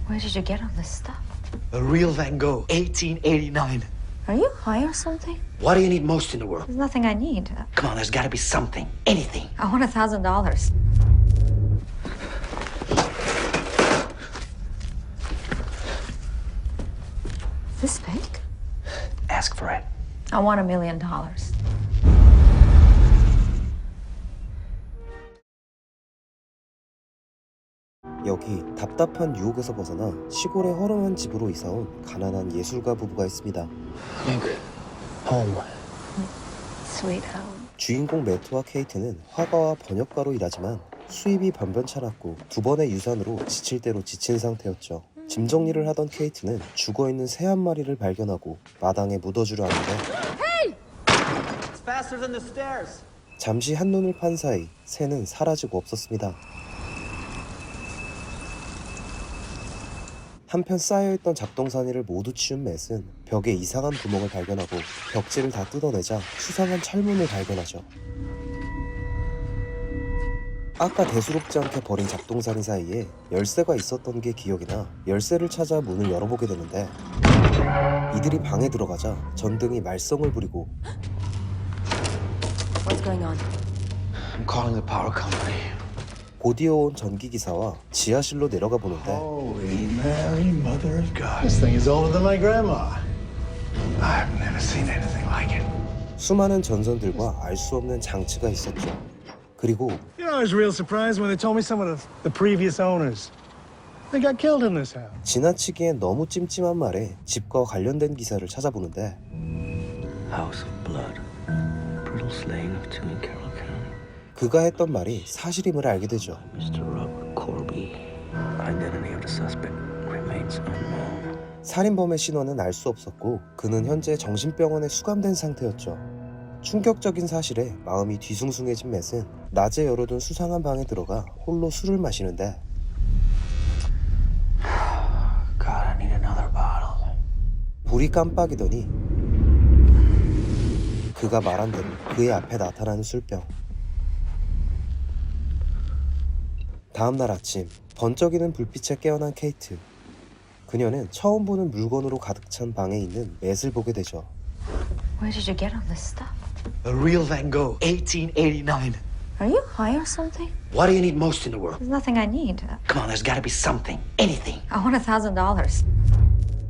Where did you get all this stuff? A real Van Gogh, 1889. Are you high or something? What do you need most in the world? There's nothing I need. Come on, there's got to be something. Anything. I want $1,000. Is this fake? Ask for it. I want $1 million. 여기 답답한 유혹에서 벗어나 시골의 허름한 집으로 이사온 가난한 예술가 부부가 있습니다. Look, home. Sweet home. 주인공 매트와 케이트는 화가와 번역가로 일하지만 수입이 변변찮았고 두 번의 유산으로 지칠 대로 지친 상태였죠. 짐 정리를 하던 케이트는 죽어있는 새 한 마리를 발견하고 마당에 묻어주려 하는데 It's faster than the stairs. 잠시 한눈을 판 사이 새는 사라지고 없었습니다. 한편 쌓여있던 잡동사니를 모두 치운 맷은 벽에 이상한 구멍을 발견하고 벽지를 다 뜯어내자 수상한 철문을 발견하죠. 아까 대수롭지 않게 버린 잡동사니 사이에 열쇠가 있었던 게 기억이 나 열쇠를 찾아 문을 열어보게 되는데 이들이 방에 들어가자 전등이 말썽을 부리고 What's going on? I'm calling the power company. 곧 이어온 전기기사와 지하실로 내려가 보는데 Holy Mary, Mother of God. This thing is older than my grandma. I've never seen anything like it. 수많은 전선들과 알 수 없는 장치가 있었죠. 그리고 You know, I was real surprised when they told me some of the previous owners. They got killed in this house. 지나치기엔 너무 찜찜한 말에 집과 관련된 기사를 찾아보는데 House of Blood. Brutal slaying of two in Carroll County. 그가 했던 말이 사실임을 알게 되죠. Mr. Robert Corby. Identity of the suspect remains unknown. 살인범의 신원은 알 수 없었고 그는 현재 정신병원에 수감된 상태였죠. 충격적인 사실에 마음이 뒤숭숭해진 맷은 낮에 열어둔 수상한 방에 들어가 홀로 술을 마시는데 God, I need another bottle. 불이 깜빡이더니 그가 말한 대로 그의 앞에 나타나는 술병. 다음날 아침 번쩍이는 불빛에 깨어난 케이트. 그녀는 처음 보는 물건으로 가득 찬 방에 있는 맷을 보게 되죠. Where did you get all this stuff? A real Van Gogh, 1889. Are you high or something? What do you need most in the world? There's nothing I need. Come on, there's got to be something. Anything. I want $1,000.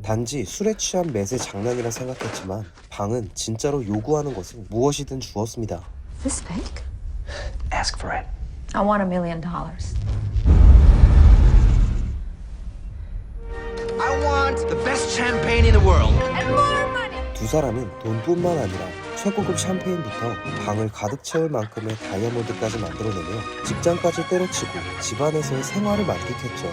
단지 술에 취한 맷의 장난이라 생각했지만 방은 진짜로 요구하는 것은 무엇이든 주었습니다. Is this fake? Ask for it. I want $1 million. I want the best champagne in the world. And more money! 두 사람은 돈뿐만 아니라 최고급 샴페인부터 방을 가득 채울 만큼의 다이아몬드까지 만들어내며 직장까지 때려치고 집안에서의 생활을 만끽했죠.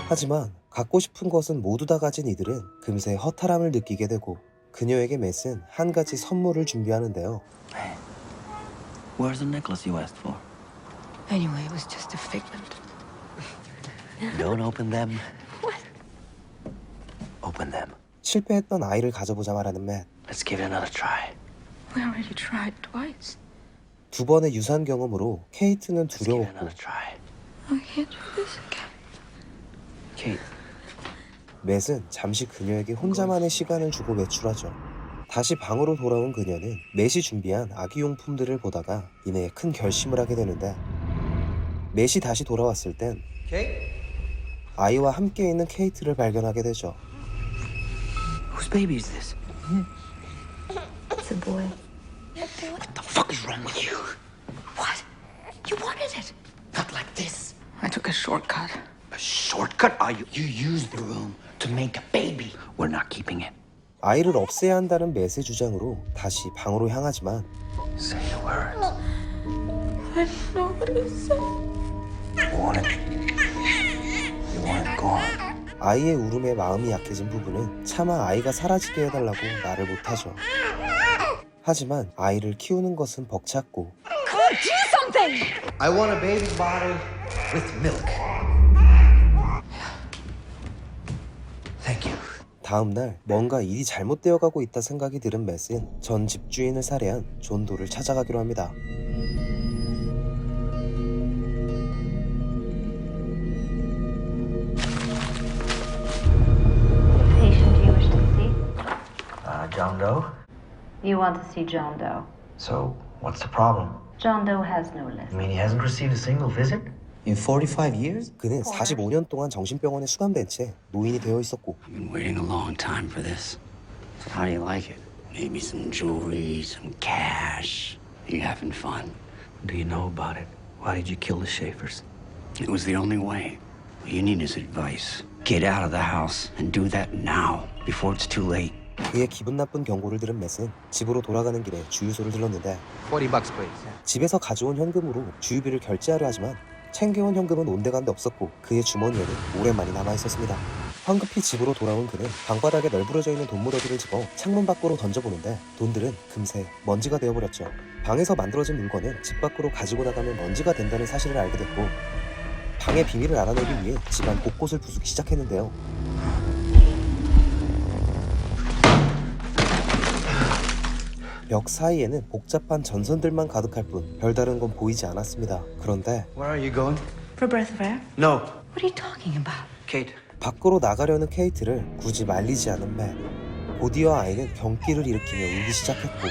하지만 갖고 싶은 것은 모두 다 가진 이들은 금세 허탈함을 느끼게 되고 그녀에게 맷은 한 가지 선물을 준비하는데요. Hey, where's the necklace you asked for? Anyway, it was just a figment. Don't open them. What? Open them. 실패했던 아이를 가져보자 말하는 맷. Let's give it another try. We already tried twice. 두 번의 유산 경험으로 케이트는 Let's give it 두려웠고 another try. I can't do this again. Kate, 맷은 잠시 그녀에게 혼자만의 시간을 주고 외출하죠. 다시 방으로 돌아온 그녀는 맷이 준비한 아기용품들을 보다가 이내 큰 결심을 하게 되는데 맷이 다시 돌아왔을 땐 Okay. 아이와 함께 있는 케이트를 발견하게 되죠. whose baby is this? It's a boy. What the fuck is wrong with you? What? You wanted it. Not like this. I took a shortcut. A shortcut? Are you? You used the room to make a baby. We're not keeping it. 아이를 없애야 한다는 맷의 주장으로 다시 방으로 향하지만 Say the words. I don't know what to say. You want it. You want it gone. 아이의 울음에 마음이 약해진 부부는 차마 아이가 사라지게 해달라고 말을 못하죠. 하지만 아이를 키우는 것은 벅찼고 Come on, do something! I want a baby bottle with milk. Thank you. 다음날 뭔가 일이 잘못되어 가고 있다 생각이 들은 맷은 전 집주인을 살해한 존 도를 찾아가기로 합니다. John Doe? You want to see John Doe? So, what's the problem? John Doe has no list. I mean, he hasn't received a single visit? In 45 years? 그는 45년 동안 정신병원에 수감된 채 노인이 되어 있었고 I've been waiting a long time for this. So how do you like it? Maybe some jewelry, some cash. You having fun? Do you know about it? Why did you kill the Schaefers? It was the only way. What you need is advice. Get out of the house and do that now, before it's too late. 그의 기분 나쁜 경고를 들은 맷은 집으로 돌아가는 길에 주유소를 들렀는데 $40 please. 집에서 가져온 현금으로 주유비를 결제하려 하지만 챙겨온 현금은 온데간데 없었고 그의 주머니에는 오랜만이 남아있었습니다. 황급히 집으로 돌아온 그는 방바닥에 널브러져 있는 돈 무더기를 집어 창문 밖으로 던져보는데 돈들은 금세 먼지가 되어버렸죠. 방에서 만들어진 물건은 집 밖으로 가지고 나가면 먼지가 된다는 사실을 알게 됐고 방의 비밀을 알아내기 위해 집안 곳곳을 부수기 시작했는데요. 벽 사이에는 복잡한 전선들만 가득할 뿐 별다른 건 보이지 않았습니다. 그런데 Where are you going? For breath of air? No. What are you talking about? Kate. 밖으로 나가려는 케이트를 굳이 말리지 않은 맷. 고디와 아이는 경기를 일으키며 울기 시작했고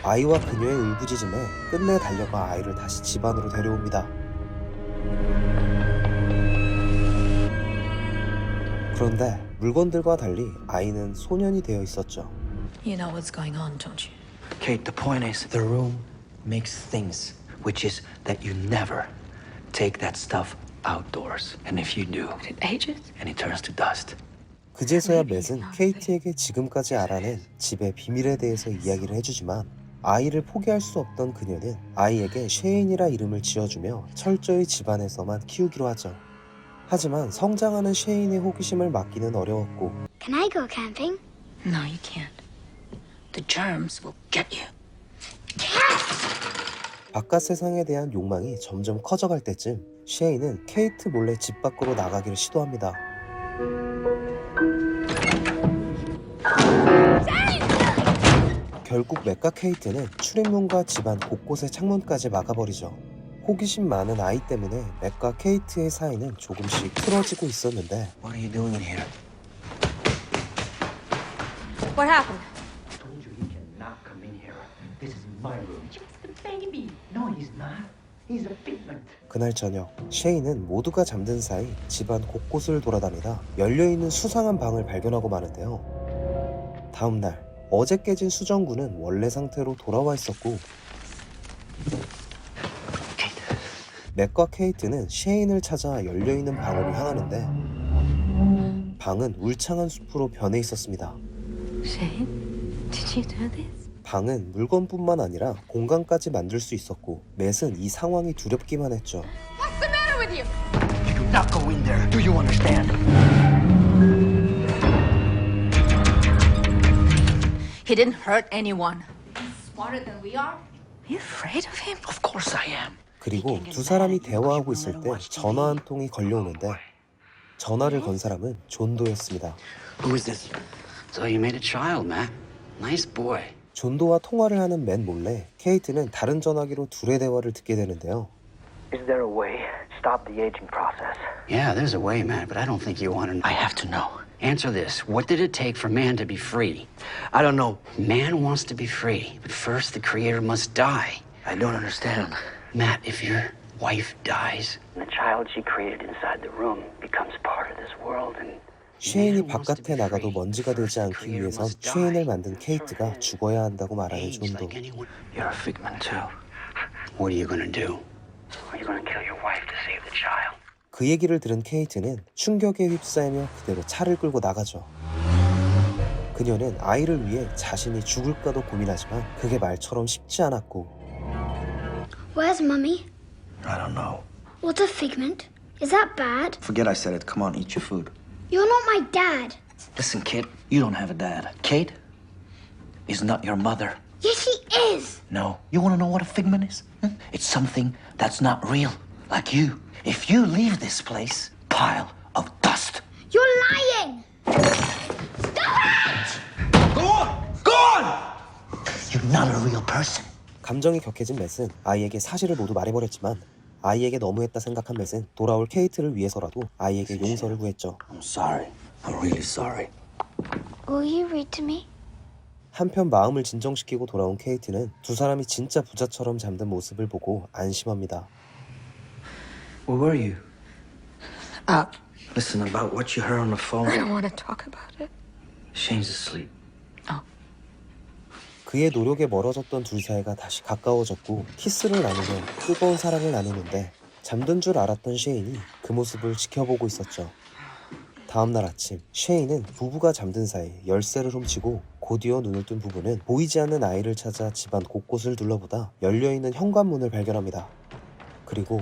아이와 그녀의 울부짖음에 끝내 달려가 아이를 다시 집 안으로 데려옵니다. 그런데 물건들과 달리 아이는 소년이 되어 있었죠. You know what's going on, don't you? Kate, the point is, the room makes things, which is that you never take that stuff outdoors. And if you do, It ages? and it turns to dust. 그제서야 맷은 케이트에게 지금까지 알아낸 집의 비밀에 대해서 이야기를 해주지만 아이를 포기할 수 없던 그녀는 아이에게 쉐인이라 이름을 지어주며 철저히 집안에서만 키우기로 하죠. 하지만 성장하는 쉐인의 호기심을 막기는 어려웠고 Can I go camping? No, you can't. The germs will get you. 바깥 세상에 대한 욕망이 점점 커져갈 때쯤 쉐인은 케이트 몰래 집 밖으로 나가기를 시도합니다. 결국 맷과 케이트는 출입문과 집안 곳곳의 창문까지 막아버리죠. 호기심 많은 아이 때문에 맷과 케이트의 사이는 조금씩 틀어지고 있었는데 What are you doing in here? What happened? I told you he cannot come in here. This is my room. Just a baby. No, he's not. He's a figment. 그날 저녁 쉐인은 모두가 잠든 사이 집안 곳곳을 돌아다니다 열려있는 수상한 방을 발견하고 마는데요. 다음날 어제 깨진 수정구는 원래 상태로 돌아와 있었고 맷과 케이트는 쉐인을 찾아 열려있는 방으로 향하는데 방은 울창한 숲으로 변해 있었습니다. Shane, did you do this? 방은 물건뿐만 아니라 공간까지 만들 수 있었고 맷은 이 상황이 두렵기만 했죠. What's the matter with you? You do not go in there. Do you understand? He didn't hurt anyone. He's smarter than we are. Are you afraid of him? Of course I am. 그리고 두 사람이 대화하고 있을 때 전화 한 통이 걸려오는데 전화를 건 사람은 존도였습니다. Who is this? So you made a child, Matt. Nice boy. 존도와 통화를 하는 맨 몰래 케이트는 다른 전화기로 둘의 대화를 듣게 되는데요. Is there a way to stop the aging process? Yeah, there's a way, Matt, but I don't think you want to. I have to know. Answer this. What did it take for man to be free? I don't know. Man wants to be free, but first the creator must die. I don't understand. Matt, if your wife dies, The child she created inside the room becomes part of this world and 쉐인이 바깥에 나가도 먼지가 되지 않기 위해선 쉐인을 만든 케이트가 죽어야 한다고 말하는 Shane's 존도. like anyone. you're a figment too. What are you gonna do? Are you gonna kill your wife to save the child? 그 얘기를 들은 케이트는 충격에 휩싸이며 그대로 차를 끌고 나가죠. 그녀는 아이를 위해 자신이 죽을까도 고민하지만 그게 말처럼 쉽지 않았고 Where's Mummy? I don't know. What's a figment? Is that bad? Forget I said it. Come on, eat your food. You're not my dad. Listen, kid, you don't have a dad. Kate is not your mother. Yes, she is. No. You want to know what a figment is? It's something that's not real, like you. If you leave this place, pile of dust. You're lying. You're not a real person. 감정이 격해진 맷은 아이에게 사실을 모두 말해버렸지만 아이에게 너무했다 생각한 맷은 돌아올 케이트를 위해서라도 아이에게 용서를 구했죠. I'm sorry. I'm really sorry. Will you read to me? 한편 마음을 진정시키고 돌아온 케이트는 두 사람이 진짜 부자처럼 잠든 모습을 보고 안심합니다. Where were you? Up. Listen, about what you heard on the phone. I don't want to talk about it. Shane's asleep. 그의 노력에 멀어졌던 둘 사이가 다시 가까워졌고 키스를 나누며 뜨거운 사랑을 나누는데 잠든 줄 알았던 쉐인이 그 모습을 지켜보고 있었죠. 다음날 아침, 쉐인은 부부가 잠든 사이 열쇠를 훔치고 곧이어 눈을 뜬 부부는 보이지 않는 아이를 찾아 집안 곳곳을 둘러보다 열려있는 현관문을 발견합니다. 그리고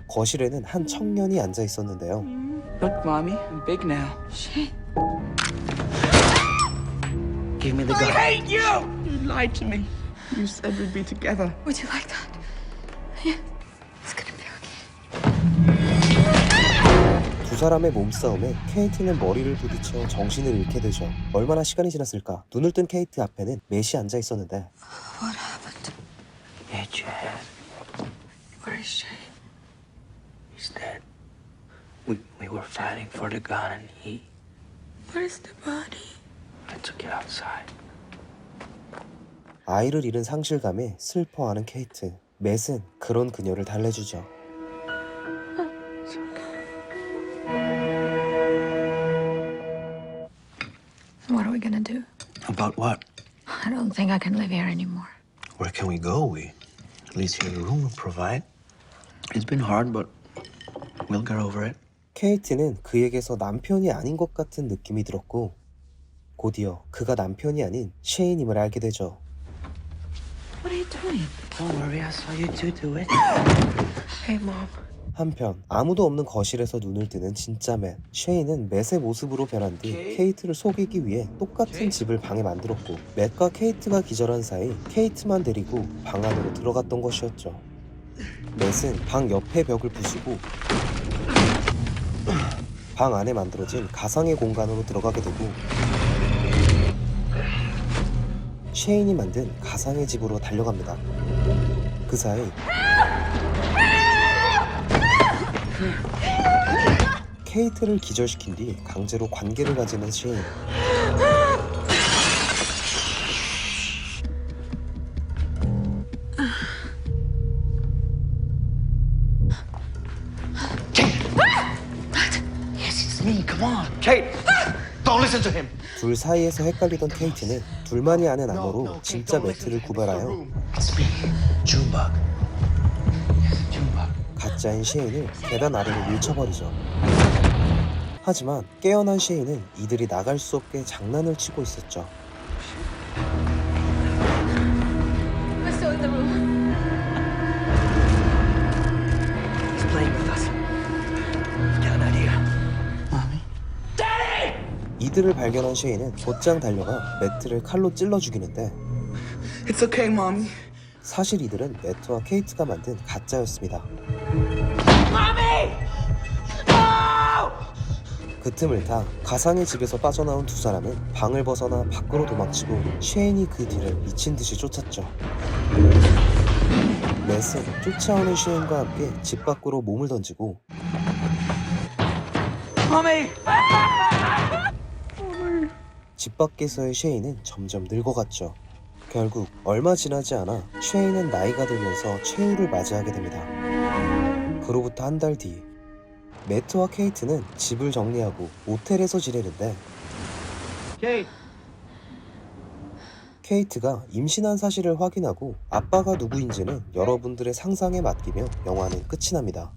거실에는 한 청년이 앉아 있었는데요. Look, Mommy, I'm big now. Shane. Give me the gun. hate you! You lied to me. You said we'd be together. Would you like that? Yeah. It's gonna be okay. 두 사람의 몸싸움에 케이트는 머리를 부딪혀 정신을 잃게 되죠. 얼마나 시간이 지났을까? 눈을 뜬 케이트 앞에는 맷이 앉아 있었는데 What happened? Hit your head. Where is Shane? He's dead. We were fighting for the gun and he... Where's the body? I took it outside. 아이를 잃은 상실감에 슬퍼하는 케이트. 맷은 그런 그녀를 달래주죠. What are we gonna do? About what? I don't think I can live here anymore. Where can we go? We at least here in the room will provide. It's been hard, but we'll get over it. 케이트는 그에게서 남편이 아닌 것 같은 느낌이 들었고 곧이어 그가 남편이 아닌 쉐인임을 알게 되죠. What are you doing? Don't worry, I saw you two do it. Hey, Mom. 한편 아무도 없는 거실에서 눈을 뜨는 진짜 맷. 쉐인은 맷의 모습으로 변한 뒤 케이트를 속이기 위해 똑같은 집을 방에 만들었고 맷과 케이트가 기절한 사이 케이트만 데리고 방 안으로 들어갔던 것이었죠. 맷은 방 옆에 벽을 부수고 방 안에 만들어진 가상의 공간으로 들어가게 되고 쉐인이 만든 가상의 집으로 달려갑니다. 그 사이 케이트를 기절시킨 뒤 강제로 관계를 가지는 쉐인. Come on, Kate. Don't listen to him. 둘 사이에서 헷갈리던 케이트는 둘만이 아는 암호로 진짜 매트를 구별하여 It's me, Junebug. Junebug. 가짜인 쉐인을 계단 아래로 밀쳐버리죠. 하지만 깨어난 쉐인은 이들이 나갈 수 없게 장난을 치고 있었죠. We're still in the room. He's playing with us. Get an idea. Mommy. 이들을 발견한 쉐인은 곧장 달려가 매트를 칼로 찔러 죽이는데 It's okay, Mommy. 사실 이들은 매트와 케이트가 만든 가짜였습니다. 그 틈을 타 가상의 집에서 빠져나온 두 사람은 방을 벗어나 밖으로 도망치고 쉐인이 그 뒤를 미친 듯이 쫓았죠. 맷은 쫓아오는 쉐인과 함께 집 밖으로 몸을 던지고 Mommy. 집 밖에서의 쉐인은 점점 늙어갔죠. 결국 얼마 지나지 않아 쉐인은 나이가 들면서 최후를 맞이하게 됩니다. 그로부터 한 달 뒤 매트와 케이트는 집을 정리하고 모텔에서 지내는데 케이트가 임신한 사실을 확인하고 아빠가 누구인지는 여러분들의 상상에 맡기며 영화는 끝이 납니다.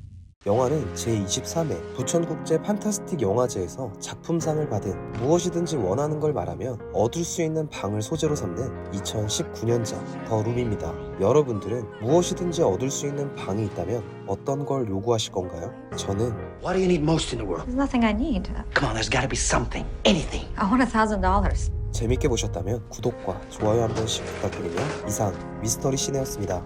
영화는 제23회 부천국제 판타스틱 영화제에서 작품상을 받은 무엇이든지 원하는 걸 말하면 얻을 수 있는 방을 소재로 삼는 2019년작 더 룸입니다. 여러분들은 무엇이든지 얻을 수 있는 방이 있다면 어떤 걸 요구하실 건가요? 저는 What do you need most in the world? There's nothing I need. Come on, there's got to be something, anything. I want $1,000. 재밌게 보셨다면 구독과 좋아요 한 번씩 부탁드리며 이상 미스터리 시네였습니다.